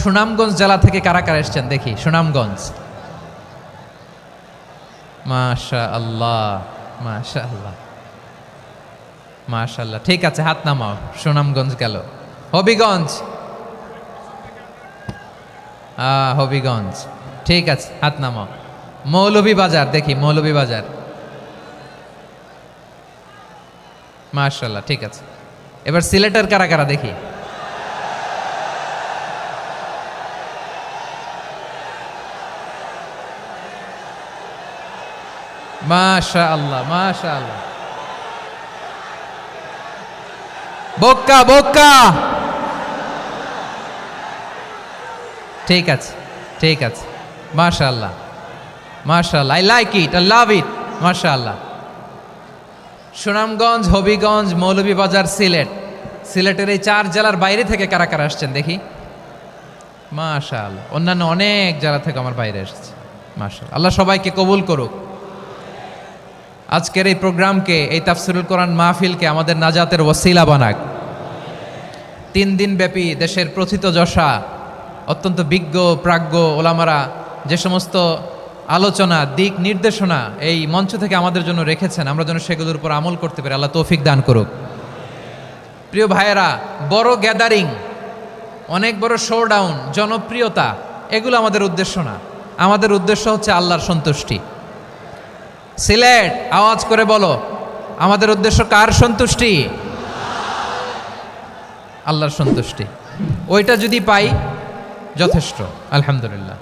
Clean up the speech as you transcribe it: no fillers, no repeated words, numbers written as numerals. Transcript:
সুনামগঞ্জ জেলা থেকে কারা কারা এসছেন দেখি। সুনামগঞ্জ, মাশা আল্লাহ, মাশা আল্লাহ, মাশা আল্লাহ। ঠিক আছে, হাত নামাও। সুনামগঞ্জ গেল। হবিগঞ্জ, হবিগঞ্জ, ঠিক আছে, হাত নামাও। মৌলভীবাজার দেখি, মৌলভীবাজার, মাশাআল্লাহ, ঠিক আছে। এবার সিলেটের কারা কারা দেখি। মাশাআল্লাহ, মাশাআল্লাহ। বক্কা, বক্কা, ঠিক আছে, ঠিক আছে, মাশাআল্লাহ, মাশাআল্লাহ, I like it, I love it, মাশাআল্লাহ। সুনামগঞ্জ, হবিগঞ্জ, মৌলভীবাজার, সিলেট। সিলেটের এই 4 জেলার বাইরে থেকে কারা কারা আসছেন দেখি। মাশাআল্লাহ, অন্যান্য অনেক জেলা থেকে আমার বাইরে এসেছে, মাশাআল্লাহ। আল্লাহ সবাইকে কবুল করুক। আজকের এই প্রোগ্রামকে, এই তাফসিরুল কোরআন মাহফিলকে আমাদের নাজাতের ওসিলা বানাক। 3 দিন ব্যাপী দেশের প্রথিতযশা অত্যন্ত বিজ্ঞ প্রাজ্ঞ ওলামারা যে সমস্ত আলোচনা, দিক নির্দেশনা এই মঞ্চ থেকে আমাদের জন্য রেখেছেন, আমরা যেন সেগুলোর উপর আমল করতে পারি। আল্লাহ তৌফিক দান করুক। প্রিয় ভাইয়েরা, বড় গ্যাদারিং, অনেক বড় শোডাউন, জনপ্রিয়তা, এগুলো আমাদের উদ্দেশ্য না। আমাদের উদ্দেশ্য হচ্ছে আল্লাহর সন্তুষ্টি। সিলেট, আওয়াজ করে বলো, আমাদের উদ্দেশ্য কার সন্তুষ্টি? আল্লাহর সন্তুষ্টি। ওইটা যদি পাই যথেষ্ট, আলহামদুলিল্লাহ।